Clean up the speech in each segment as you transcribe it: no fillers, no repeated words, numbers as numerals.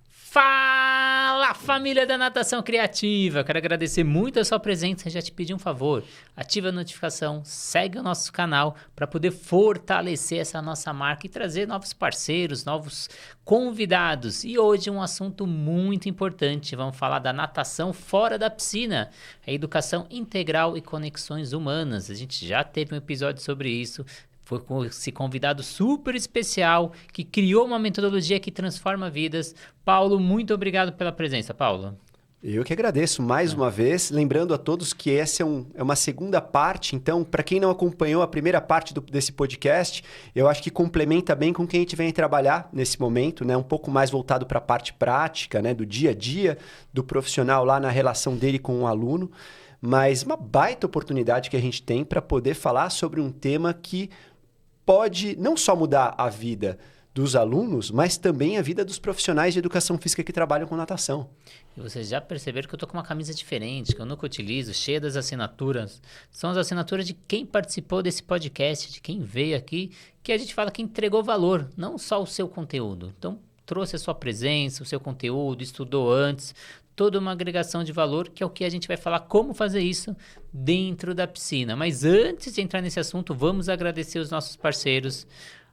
Fala, família da Natação Criativa! Quero agradecer muito a sua presença e já te pedir um favor. Ativa a notificação, segue o nosso canal para poder fortalecer essa nossa marca e trazer novos parceiros, novos convidados. E hoje um assunto muito importante, vamos falar da natação fora da piscina, a educação integral e conexões humanas. A gente já teve um episódio sobre isso. Foi com esse convidado super especial que criou uma metodologia que transforma vidas. Paulo, muito obrigado pela presença, Paulo. Eu que agradeço mais uma vez, lembrando a todos que essa é uma segunda parte, então, para quem não acompanhou a primeira parte desse podcast, eu acho que complementa bem com quem a gente vem trabalhar nesse momento, né? Um pouco mais voltado para a parte prática, né? Do dia a dia, do profissional lá na relação dele com o aluno, mas uma baita oportunidade que a gente tem para poder falar sobre um tema que pode não só mudar a vida dos alunos, mas também a vida dos profissionais de educação física que trabalham com natação. E vocês já perceberam que eu tô com uma camisa diferente, que eu nunca utilizo, cheia das assinaturas. São as assinaturas de quem participou desse podcast, de quem veio aqui, que a gente fala que entregou valor, não só o seu conteúdo. Então, trouxe a sua presença, o seu conteúdo, estudou antes, toda uma agregação de valor, que é o que a gente vai falar como fazer isso dentro da piscina. Mas antes de entrar nesse assunto, vamos agradecer os nossos parceiros,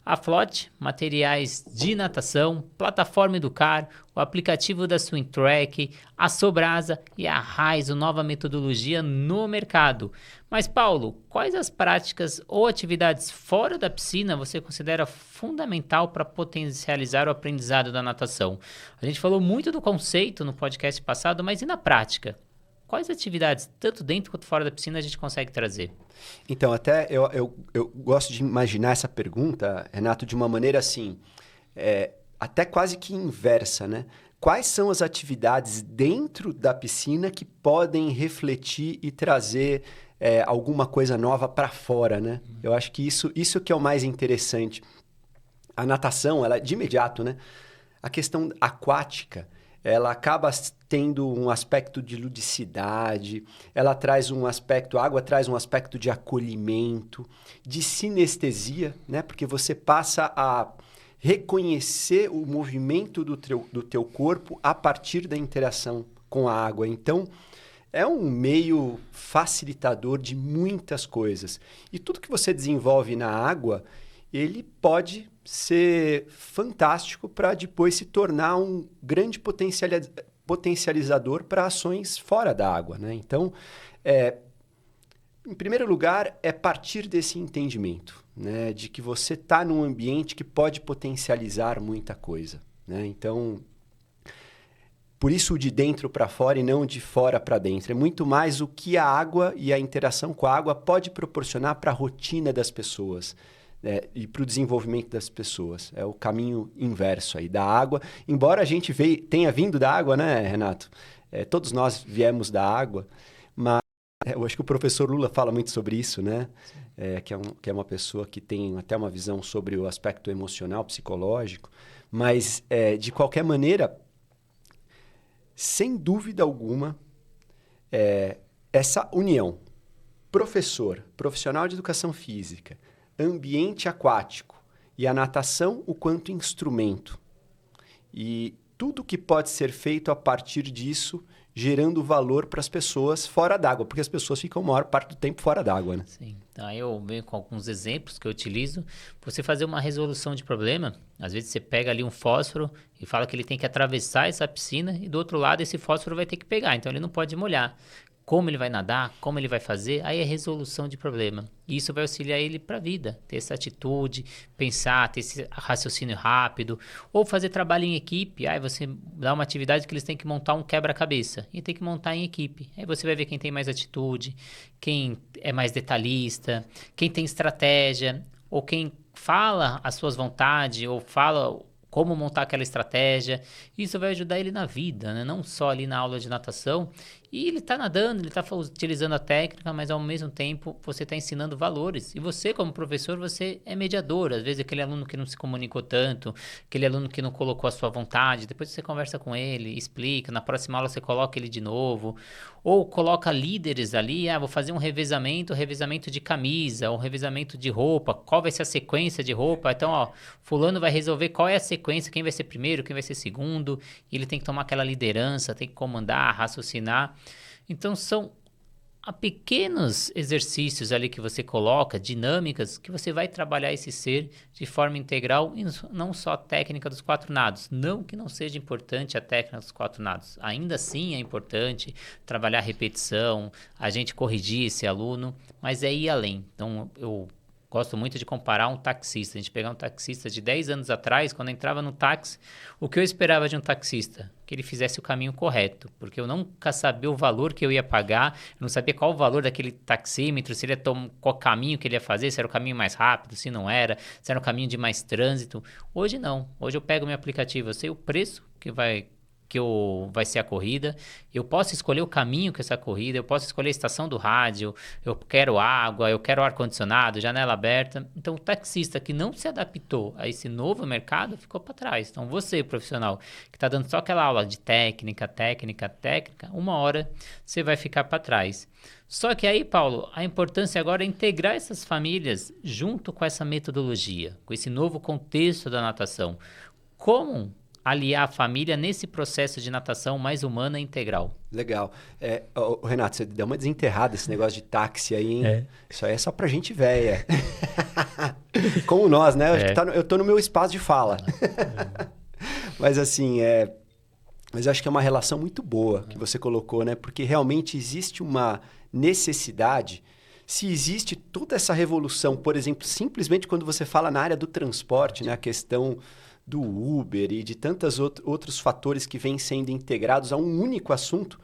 a Flote, materiais de natação, Plataforma Educar, o aplicativo da Swim Track, a Sobrasa e a Raizo, nova metodologia no mercado. Mas, Paulo, quais as práticas ou atividades fora da piscina você considera fundamental para potencializar o aprendizado da natação? A gente falou muito do conceito no podcast passado, mas e na prática? Quais atividades, tanto dentro quanto fora da piscina, a gente consegue trazer? Então, até eu gosto de imaginar essa pergunta, Renato, de uma maneira assim, até quase que inversa, né? Quais são as atividades dentro da piscina que podem refletir e trazer alguma coisa nova para fora, né? Eu acho que isso que é o mais interessante. A natação, ela de imediato, né? A questão aquática, ela acaba tendo um aspecto de ludicidade, ela traz um aspecto, a água traz um aspecto de acolhimento, de sinestesia, né? Porque você passa a reconhecer o movimento do teu corpo a partir da interação com a água. Então, é um meio facilitador de muitas coisas. E tudo que você desenvolve na água, ele pode ser fantástico para depois se tornar um grande potencializador para ações fora da água, né? Então, em primeiro lugar, é partir desse entendimento, né? De que você está num ambiente que pode potencializar muita coisa, né? Então, por isso o de dentro para fora e não de fora para dentro. É muito mais o que a água e a interação com a água pode proporcionar para a rotina das pessoas. E para o desenvolvimento das pessoas. É o caminho inverso aí da água. Embora a gente tenha vindo da água, né, Renato? Todos nós viemos da água, mas eu acho que o professor Lula fala muito sobre isso, né? Que é uma pessoa que tem até uma visão sobre o aspecto emocional, psicológico. Mas, de qualquer maneira, sem dúvida alguma, essa união profissional de educação física, ambiente aquático e a natação o quanto instrumento. E tudo que pode ser feito a partir disso, gerando valor para as pessoas fora d'água, porque as pessoas ficam a maior parte do tempo fora d'água, né? Sim. Então, aí eu venho com alguns exemplos que eu utilizo. Você fazer uma resolução de problema, às vezes você pega ali um fósforo e fala que ele tem que atravessar essa piscina e do outro lado esse fósforo vai ter que pegar, então ele não pode molhar. Como ele vai nadar, como ele vai fazer, aí é resolução de problema. E isso vai auxiliar ele para a vida, ter essa atitude, pensar, ter esse raciocínio rápido, ou fazer trabalho em equipe. Aí você dá uma atividade que eles têm que montar um quebra-cabeça, e tem que montar em equipe. Aí você vai ver quem tem mais atitude, quem é mais detalhista, quem tem estratégia, ou quem fala as suas vontades, ou fala como montar aquela estratégia. Isso vai ajudar ele na vida, né? Não só ali na aula de natação. E ele está nadando, ele está utilizando a técnica, mas ao mesmo tempo você está ensinando valores. E você, como professor, você é mediador. Às vezes aquele aluno que não se comunicou tanto, aquele aluno que não colocou a sua vontade, depois você conversa com ele, explica, na próxima aula você coloca ele de novo. Ou coloca líderes ali, vou fazer um revezamento de camisa, um revezamento de roupa, qual vai ser a sequência de roupa. Então, fulano vai resolver qual é a sequência, quem vai ser primeiro, quem vai ser segundo. E ele tem que tomar aquela liderança, tem que comandar, raciocinar. Então, são pequenos exercícios ali que você coloca, dinâmicas, que você vai trabalhar esse ser de forma integral e não só a técnica dos 4 nados. Não que não seja importante a técnica dos 4 nados. Ainda assim é importante trabalhar a repetição, a gente corrigir esse aluno, mas é ir além. Então, eu gosto muito de comparar um taxista. A gente pegar um taxista de 10 anos atrás, quando eu entrava no táxi, o que eu esperava de um taxista? Que ele fizesse o caminho correto, porque eu nunca sabia o valor que eu ia pagar, eu não sabia qual o valor daquele taxímetro, se ele ia qual caminho que ele ia fazer, se era o caminho mais rápido, se não era, se era o caminho de mais trânsito. Hoje não. Hoje eu pego meu aplicativo, eu sei o preço que vai ser a corrida, eu posso escolher o caminho que essa corrida, eu posso escolher a estação do rádio, eu quero água, eu quero ar-condicionado, janela aberta. Então, o taxista que não se adaptou a esse novo mercado ficou para trás. Então, você, profissional, que está dando só aquela aula de técnica, uma hora você vai ficar para trás. Só que aí, Paulo, a importância agora é integrar essas famílias junto com essa metodologia, com esse novo contexto da natação. Como aliar a família nesse processo de natação mais humana e integral? Legal. Renato, você deu uma desenterrada esse negócio de táxi aí, hein? Isso aí é só pra gente véia. Como nós, né? Eu tô no meu espaço de fala. Mas assim, mas eu acho que é uma relação muito boa que você colocou, né? Porque realmente existe uma necessidade. Se existe toda essa revolução, por exemplo, simplesmente quando você fala na área do transporte, né? A questão do Uber e de tantos outros fatores que vêm sendo integrados a um único assunto,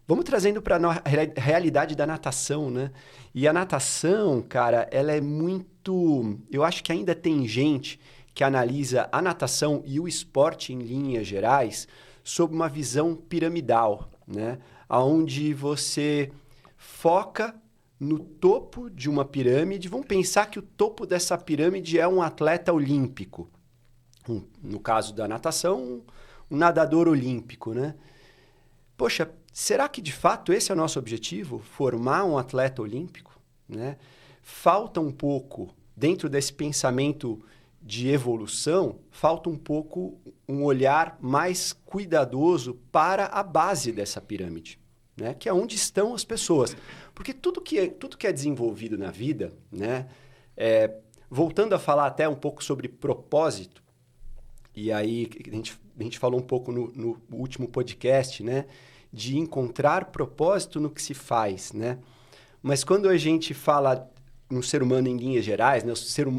vamos trazendo para a realidade da natação, né? E a natação, cara, ela é muito... Eu acho que ainda tem gente que analisa a natação e o esporte em linhas gerais sob uma visão piramidal, né? Onde você foca no topo de uma pirâmide. Vamos pensar que o topo dessa pirâmide é um atleta olímpico. No caso da natação, um nadador olímpico, né? Poxa, será que de fato esse é o nosso objetivo? Formar um atleta olímpico, né? Falta um pouco, dentro desse pensamento de evolução, falta um pouco um olhar mais cuidadoso para a base dessa pirâmide, né? Que é onde estão as pessoas. Porque tudo que é desenvolvido na vida, né? Voltando a falar até um pouco sobre propósito, e aí a gente falou um pouco no último podcast, né? De encontrar propósito no que se faz, né? Mas quando a gente fala no ser humano em linhas gerais, né?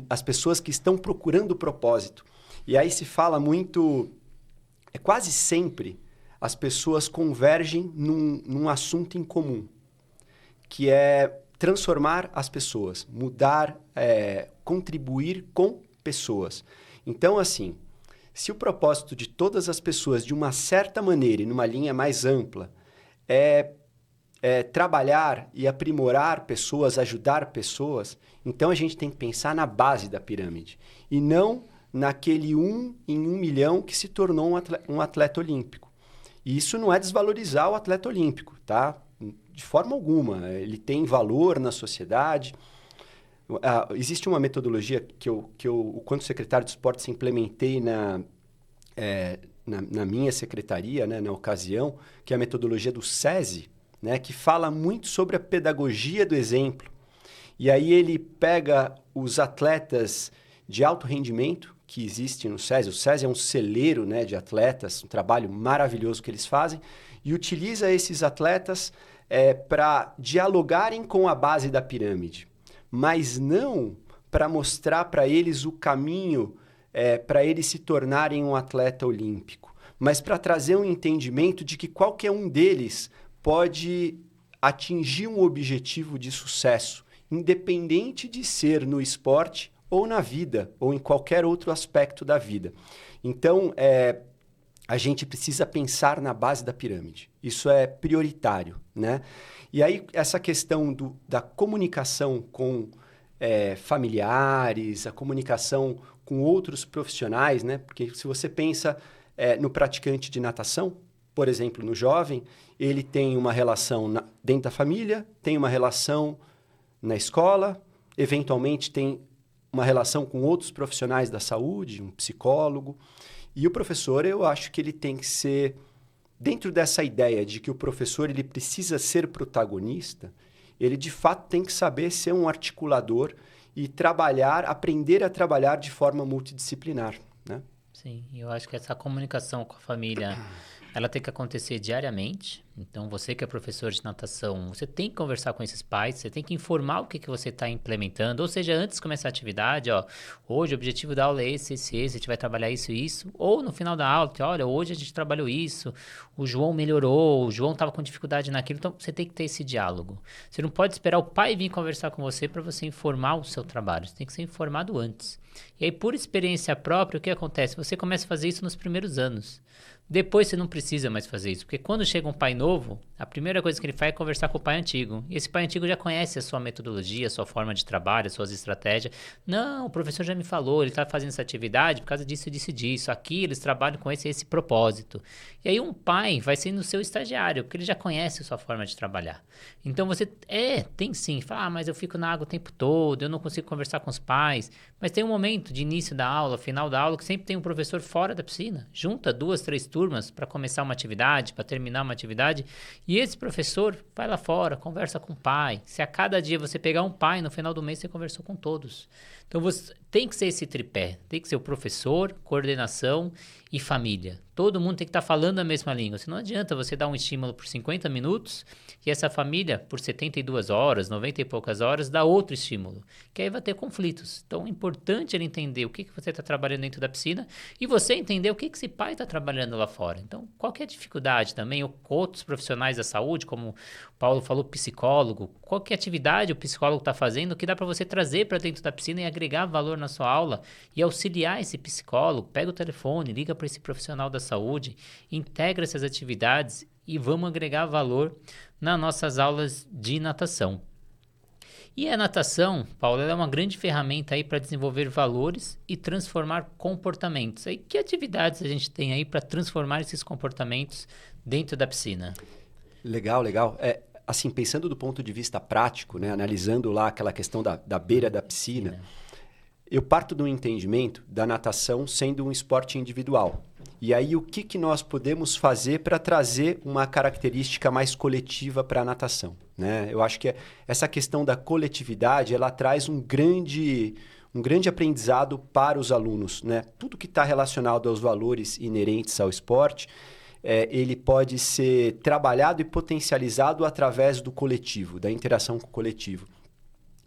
As pessoas que estão procurando propósito, e aí se fala muito... quase sempre as pessoas convergem num assunto em comum, que é transformar as pessoas, mudar, contribuir com pessoas. Então, assim... Se o propósito de todas as pessoas, de uma certa maneira e numa linha mais ampla, é trabalhar e aprimorar pessoas, ajudar pessoas, então a gente tem que pensar na base da pirâmide e não naquele 1 em 1 milhão que se tornou um atleta olímpico. E isso não é desvalorizar o atleta olímpico, tá? De forma alguma. Ele tem valor na sociedade. Existe uma metodologia que eu, quando secretário de esportes, implementei na minha secretaria, né, na ocasião, que é a metodologia do SESI, né, que fala muito sobre a pedagogia do exemplo. E aí ele pega os atletas de alto rendimento que existem no SESI. O SESI é um celeiro, né, de atletas, um trabalho maravilhoso que eles fazem, e utiliza esses atletas para dialogarem com a base da pirâmide, mas não para mostrar para eles o caminho para eles se tornarem um atleta olímpico, mas para trazer um entendimento de que qualquer um deles pode atingir um objetivo de sucesso, independente de ser no esporte ou na vida, ou em qualquer outro aspecto da vida. Então, a gente precisa pensar na base da pirâmide. Isso é prioritário, né? E aí, essa questão da comunicação com familiares, a comunicação com outros profissionais, né? Porque se você pensa no praticante de natação, por exemplo, no jovem, ele tem uma relação dentro da família, tem uma relação na escola, eventualmente tem uma relação com outros profissionais da saúde, um psicólogo. E o professor, eu acho que ele tem que ser, dentro dessa ideia de que o professor ele precisa ser protagonista, ele de fato tem que saber ser um articulador e aprender a trabalhar de forma multidisciplinar, né? Sim, eu acho que essa comunicação com a família, ela tem que acontecer diariamente. Então, você que é professor de natação, você tem que conversar com esses pais, você tem que informar o que você está implementando. Ou seja, antes de começar a atividade, ó, hoje o objetivo da aula é esse, a gente vai trabalhar isso e isso. Ou no final da aula, olha, hoje a gente trabalhou isso, o João melhorou, o João estava com dificuldade naquilo. Então, você tem que ter esse diálogo. Você não pode esperar o pai vir conversar com você para você informar o seu trabalho. Você tem que ser informado antes. E aí, por experiência própria, o que acontece? Você começa a fazer isso nos primeiros anos. Depois você não precisa mais fazer isso, porque quando chega um pai novo, a primeira coisa que ele faz é conversar com o pai antigo. E esse pai antigo já conhece a sua metodologia, a sua forma de trabalho, as suas estratégias. Não, o professor já me falou, ele está fazendo essa atividade por causa disso, disso e disso. Aqui eles trabalham com esse propósito. E aí um pai vai sendo o seu estagiário, porque ele já conhece a sua forma de trabalhar. Então você, tem sim, fala, mas eu fico na água o tempo todo, eu não consigo conversar com os pais. Mas tem um momento de início da aula, final da aula, que sempre tem um professor fora da piscina. Junta 2, 3 turmas para começar uma atividade, para terminar uma atividade. E esse professor vai lá fora, conversa com o pai. Se a cada dia você pegar um pai, no final do mês você conversou com todos. Então você tem que ser esse tripé. Tem que ser o professor, coordenação e família. Todo mundo tem que estar falando a mesma língua. Se não adianta você dar um estímulo por 50 minutos e essa família, por 72 horas, 90 e poucas horas, dá outro estímulo. Que aí vai ter conflitos. Então é importante ele entender o que você está trabalhando dentro da piscina e você entender o que esse pai está trabalhando lá fora. Então, qualquer dificuldade também, ou outros profissionais da saúde, como o Paulo falou, psicólogo, qualquer atividade o psicólogo está fazendo, que dá para você trazer para dentro da piscina e agregar valor na sua aula e auxiliar esse psicólogo. Pega o telefone, liga para esse profissional da saúde, integra essas atividades e vamos agregar valor nas nossas aulas de natação. E a natação, Paulo, ela é uma grande ferramenta aí para desenvolver valores e transformar comportamentos. Aí, que atividades a gente tem aí para transformar esses comportamentos dentro da piscina? Legal, legal. Assim, pensando do ponto de vista prático, né, analisando lá aquela questão da beira da piscina, eu parto do entendimento da natação sendo um esporte individual. E aí, o que nós podemos fazer para trazer uma característica mais coletiva para a natação, né? Eu acho que essa questão da coletividade, ela traz um grande aprendizado para os alunos, né? Tudo que está relacionado aos valores inerentes ao esporte, ele pode ser trabalhado e potencializado através do coletivo, da interação com o coletivo.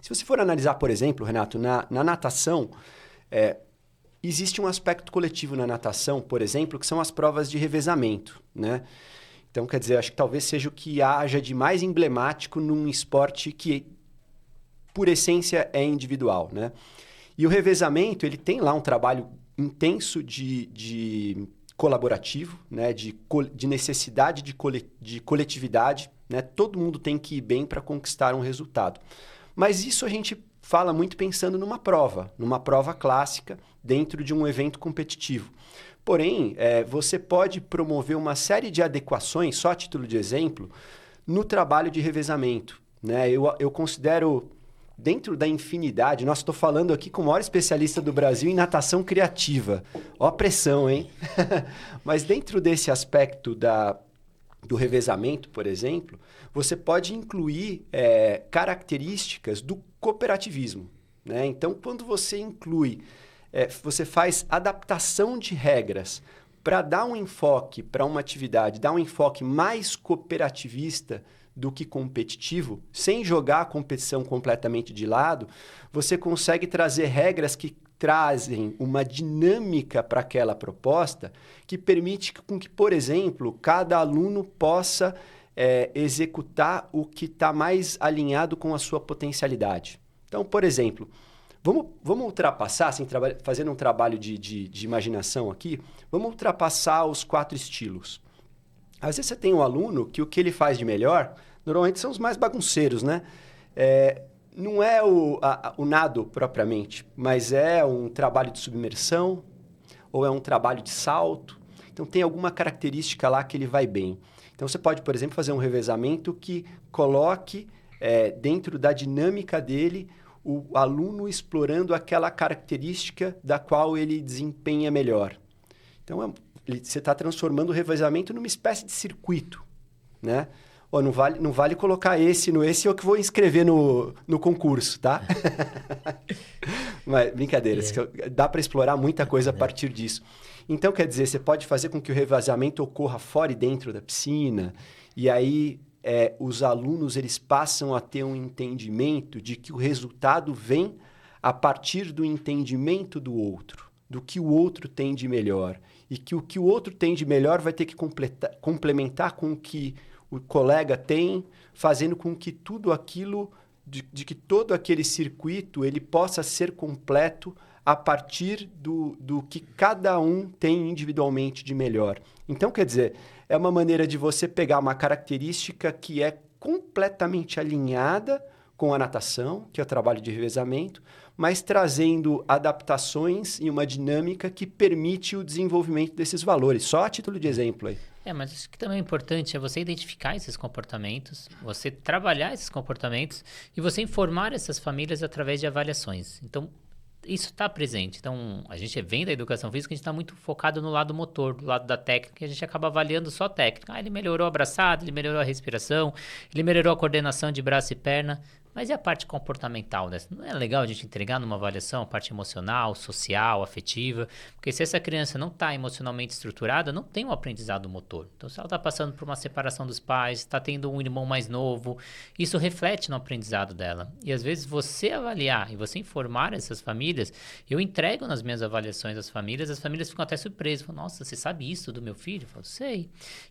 Se você for analisar, por exemplo, Renato, na natação, existe um aspecto coletivo na natação, por exemplo, que são as provas de revezamento, né? Então, quer dizer, acho que talvez seja o que haja de mais emblemático num esporte que, por essência, é individual, né? E o revezamento, ele tem lá um trabalho intenso de colaborativo, né? De necessidade de coletividade, né? Todo mundo tem que ir bem para conquistar um resultado. Mas isso a gente fala muito pensando numa prova clássica, dentro de um evento competitivo. Porém, você pode promover uma série de adequações, só a título de exemplo, no trabalho de revezamento, né? Eu considero, dentro da infinidade, nossa, estou falando aqui com o maior especialista do Brasil em natação criativa. Ó a pressão, hein? Mas dentro desse aspecto do revezamento, por exemplo, você pode incluir características do cooperativismo, né? Então, quando você inclui, você faz adaptação de regras para dar um enfoque para uma atividade, dar um enfoque mais cooperativista do que competitivo, sem jogar a competição completamente de lado, você consegue trazer regras que trazem uma dinâmica para aquela proposta que permite com que, por exemplo, cada aluno possa executar o que está mais alinhado com a sua potencialidade. Então, por exemplo, Vamos ultrapassar, assim, fazendo um trabalho de imaginação aqui, vamos ultrapassar os 4 estilos. Às vezes você tem um aluno que o que ele faz de melhor, normalmente são os mais bagunceiros, né? Não é o nado propriamente, mas é um trabalho de submersão ou é um trabalho de salto. Então, tem alguma característica lá que ele vai bem. Então, você pode, por exemplo, fazer um revezamento que coloque dentro da dinâmica dele o aluno explorando aquela característica da qual ele desempenha melhor. Então, você está transformando o revezamento numa espécie de circuito, né? Não vale colocar esse no esse, eu que vou inscrever no concurso, tá? Mas, brincadeira, dá para explorar muita coisa a partir disso. Então, quer dizer, você pode fazer com que o revezamento ocorra fora e dentro da piscina, e aí os alunos eles passam a ter um entendimento de que o resultado vem a partir do entendimento do outro, do que o outro tem de melhor. E que o que o outro tem de melhor vai ter que complementar com o que o colega tem, fazendo com que tudo aquilo, de que todo aquele circuito ele possa ser completo a partir do que cada um tem individualmente de melhor. Então, quer dizer, é uma maneira de você pegar uma característica que é completamente alinhada com a natação, que é o trabalho de revezamento, mas trazendo adaptações e uma dinâmica que permite o desenvolvimento desses valores. Só a título de exemplo aí. Mas isso que também é importante é você identificar esses comportamentos, você trabalhar esses comportamentos e você informar essas famílias através de avaliações. Então, isso está presente. Então, a gente vem da educação física, a gente está muito focado no lado motor, do lado da técnica, e a gente acaba avaliando só a técnica. Ele melhorou a abraçada, ele melhorou a respiração, ele melhorou a coordenação de braço e perna. Mas e a parte comportamental dessa? Não é legal a gente entregar numa avaliação a parte emocional, social, afetiva? Porque se essa criança não está emocionalmente estruturada, não tem um aprendizado motor. Então, se ela está passando por uma separação dos pais, está tendo um irmão mais novo, isso reflete no aprendizado dela. E às vezes você avaliar e você informar essas famílias, eu entrego nas minhas avaliações as famílias ficam até surpresas. Falam, nossa, você sabe isso do meu filho? Eu falo, sei.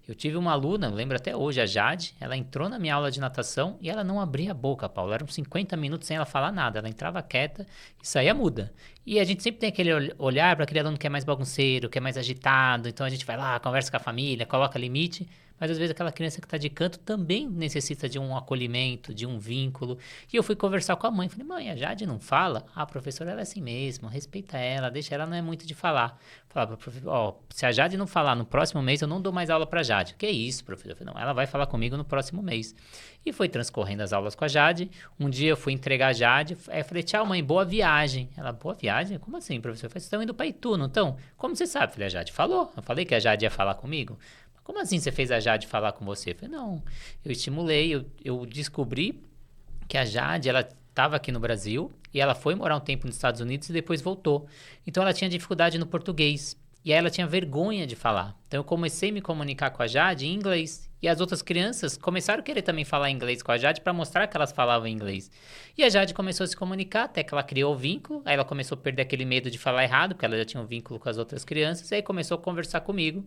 Eu tive uma aluna, lembro até hoje, a Jade, ela entrou na minha aula de natação e ela não abria a boca, Paulo. Eram 50 minutos sem ela falar nada. Ela entrava quieta e saía muda. E a gente sempre tem aquele olhar para aquele aluno que é mais bagunceiro, que é mais agitado. Então a gente vai lá, conversa com a família, coloca limite. Mas às vezes aquela criança que está de canto também necessita de um acolhimento, de um vínculo. E eu fui conversar com a mãe. Falei, mãe, a Jade não fala? A professora ela é assim mesmo, respeita ela, deixa ela, não é muito de falar. Falava, se a Jade não falar no próximo mês, eu não dou mais aula para a Jade. Que isso, professor? Eu falei, não, ela vai falar comigo no próximo mês. E foi transcorrendo as aulas com a Jade. Um dia eu fui entregar a Jade. Aí eu falei, tchau, mãe, boa viagem. Ela, boa viagem? Como assim, professor? Eu falei, vocês estão indo para Itu, não estão? Como você sabe? Eu falei, a Jade falou. Eu falei que a Jade ia falar comigo. Como assim você fez a Jade falar com você? Eu falei, não, eu estimulei, eu descobri que a Jade, ela estava aqui no Brasil e ela foi morar um tempo nos Estados Unidos e depois voltou. Então, ela tinha dificuldade no português e aí ela tinha vergonha de falar. Então, eu comecei a me comunicar com a Jade em inglês e as outras crianças começaram a querer também falar inglês com a Jade para mostrar que elas falavam inglês. E a Jade começou a se comunicar até que ela criou o vínculo, aí ela começou a perder aquele medo de falar errado, porque ela já tinha um vínculo com as outras crianças, e aí começou a conversar comigo.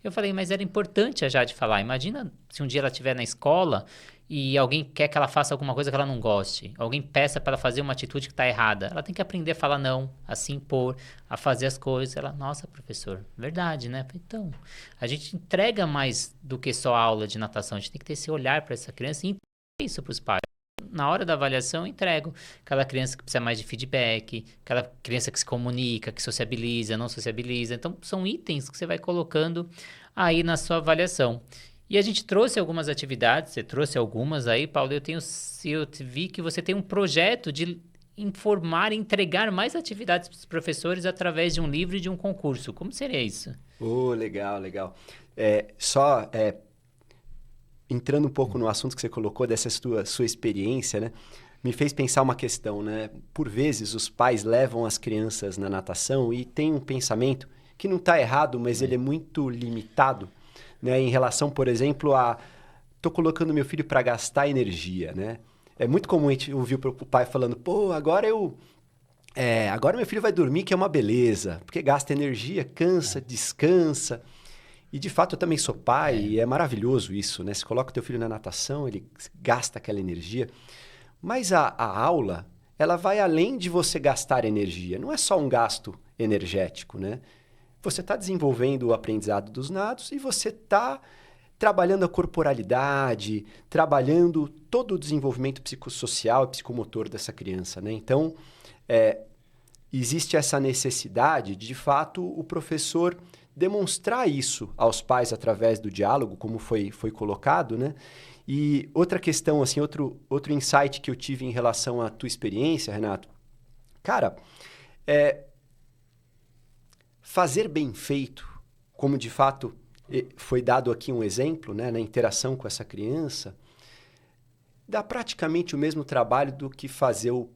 Eu falei, mas era importante a Jade falar. Imagina se um dia ela estiver na escola e alguém quer que ela faça alguma coisa que ela não goste, alguém peça para ela fazer uma atitude que está errada, ela tem que aprender a falar não, a se impor, a fazer as coisas. Ela, nossa, professor, verdade, né? Então, a gente entrega mais do que só a aula de natação, a gente tem que ter esse olhar para essa criança e impor isso para os pais. Na hora da avaliação, eu entrego aquela criança que precisa mais de feedback, aquela criança que se comunica, que sociabiliza, não sociabiliza. Então, são itens que você vai colocando aí na sua avaliação. E a gente trouxe algumas atividades, você trouxe algumas aí, Paulo. Eu vi que você tem um projeto de informar e entregar mais atividades para os professores através de um livro e de um concurso. Como seria isso? Legal, legal. Entrando um pouco no assunto que você colocou dessa sua experiência, né? Me fez pensar uma questão, né? Por vezes, os pais levam as crianças na natação e tem um pensamento que não está errado, mas ele é muito limitado, né? Em relação, por exemplo, a... Estou colocando meu filho para gastar energia, né? É muito comum a gente ouvir o pai falando, agora meu filho vai dormir, que é uma beleza, porque gasta energia, cansa, descansa. E, de fato, eu também sou pai e é maravilhoso isso, né? Você coloca o teu filho na natação, ele gasta aquela energia. Mas a aula, ela vai além de você gastar energia. Não é só um gasto energético, né? Você está desenvolvendo o aprendizado dos nados e você está trabalhando a corporalidade, trabalhando todo o desenvolvimento psicossocial e psicomotor dessa criança, né? Então, existe essa necessidade de fato, o professor demonstrar isso aos pais através do diálogo, como foi colocado, né? E outra questão, assim, outro insight que eu tive em relação à tua experiência, Renato, cara, fazer bem feito, como de fato foi dado aqui um exemplo, né, na interação com essa criança, dá praticamente o mesmo trabalho do que fazer o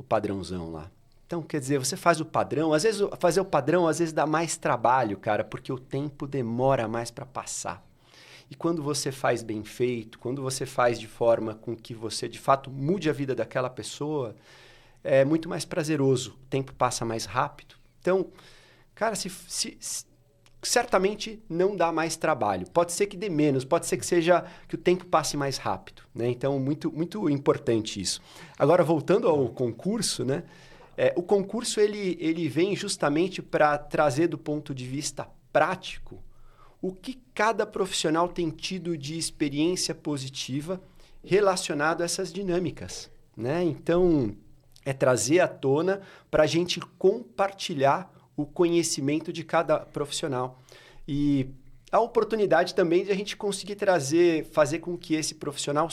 padrãozão lá. Então, quer dizer, você faz o padrão, às vezes fazer o padrão às vezes dá mais trabalho, cara, porque o tempo demora mais para passar. E quando você faz bem feito, quando você faz de forma com que você, de fato, mude a vida daquela pessoa, é muito mais prazeroso, o tempo passa mais rápido. Então, cara, certamente não dá mais trabalho. Pode ser que dê menos, pode ser que o tempo passe mais rápido, né? Então, muito, muito importante isso. Agora, voltando ao concurso, né? O concurso ele vem justamente para trazer do ponto de vista prático o que cada profissional tem tido de experiência positiva relacionado a essas dinâmicas, né? Então, é trazer à tona para a gente compartilhar o conhecimento de cada profissional. E a oportunidade também de a gente conseguir fazer com que esse profissional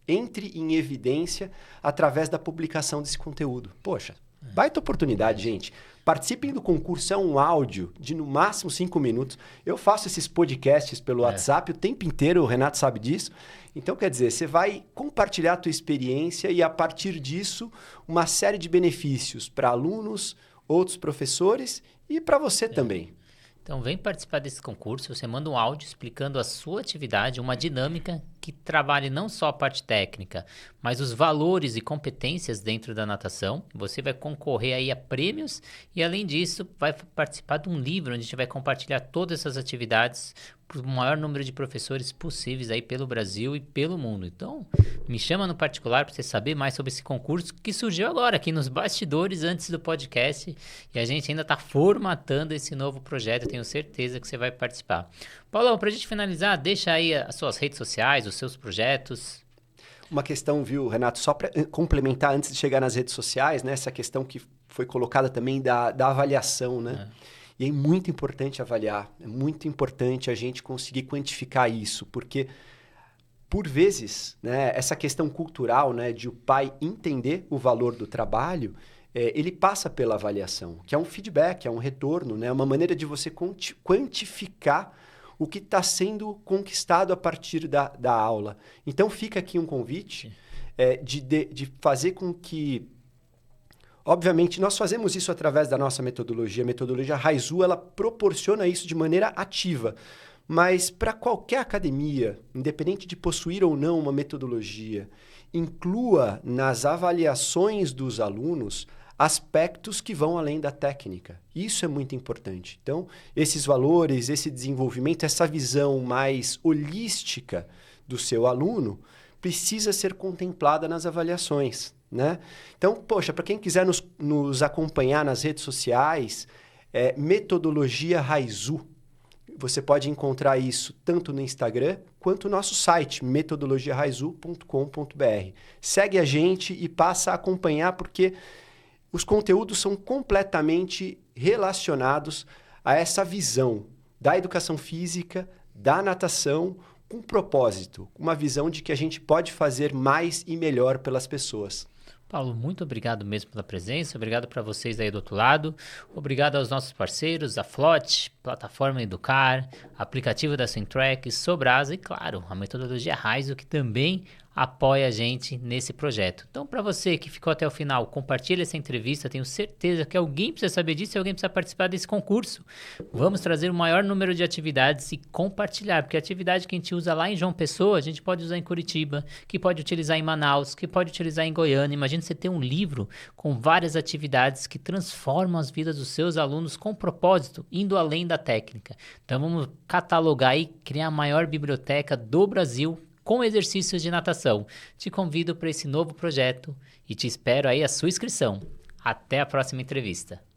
entre em evidência através da publicação desse conteúdo. Poxa, baita oportunidade, gente. Participem do concurso, é um áudio de no máximo 5 minutos. Eu faço esses podcasts pelo WhatsApp o tempo inteiro, o Renato sabe disso. Então, quer dizer, você vai compartilhar a tua experiência e, a partir disso, uma série de benefícios para alunos, outros professores e para você também. Então, vem participar desse concurso, você manda um áudio explicando a sua atividade, uma dinâmica que trabalhe não só a parte técnica, mas os valores e competências dentro da natação. Você vai concorrer aí a prêmios e, além disso, vai participar de um livro onde a gente vai compartilhar todas essas atividades para o maior número de professores possíveis aí pelo Brasil e pelo mundo. Então, me chama no particular para você saber mais sobre esse concurso que surgiu agora aqui nos bastidores antes do podcast e a gente ainda está formatando esse novo projeto. Eu tenho certeza que você vai participar. Paulão, para a gente finalizar, deixa aí as suas redes sociais, os seus projetos. Uma questão, viu, Renato, só para complementar antes de chegar nas redes sociais, né? Essa questão que foi colocada também da avaliação, né? E é muito importante avaliar, é muito importante a gente conseguir quantificar isso, porque, por vezes, né, essa questão cultural, né, de o pai entender o valor do trabalho, ele passa pela avaliação, que é um feedback, é um retorno, né, uma maneira de você quantificar o que está sendo conquistado a partir da aula. Então, fica aqui um convite de fazer com que... Obviamente, nós fazemos isso através da nossa metodologia. A metodologia Raizu, ela proporciona isso de maneira ativa. Mas para qualquer academia, independente de possuir ou não uma metodologia, inclua nas avaliações dos alunos aspectos que vão além da técnica. Isso é muito importante. Então, esses valores, esse desenvolvimento, essa visão mais holística do seu aluno precisa ser contemplada nas avaliações, né? Então, poxa, para quem quiser nos acompanhar nas redes sociais, Metodologia Raizu. Você pode encontrar isso tanto no Instagram quanto no nosso site, metodologiaraizu.com.br. Segue a gente e passa a acompanhar, porque os conteúdos são completamente relacionados a essa visão da educação física, da natação, com propósito, uma visão de que a gente pode fazer mais e melhor pelas pessoas. Paulo, muito obrigado mesmo pela presença, obrigado para vocês aí do outro lado, obrigado aos nossos parceiros, a Flot, Plataforma Educar, aplicativo da Centrack, Sobrasa e, claro, a metodologia Raizu, que também apoia a gente nesse projeto. Então, para você que ficou até o final, compartilhe essa entrevista, tenho certeza que alguém precisa saber disso e alguém precisa participar desse concurso. Vamos trazer o maior número de atividades e compartilhar, porque a atividade que a gente usa lá em João Pessoa, a gente pode usar em Curitiba, que pode utilizar em Manaus, que pode utilizar em Goiânia. Imagina você ter um livro com várias atividades que transformam as vidas dos seus alunos com propósito, indo além da técnica. Então, vamos catalogar e criar a maior biblioteca do Brasil com exercícios de natação. Te convido para esse novo projeto e te espero aí a sua inscrição. Até a próxima entrevista.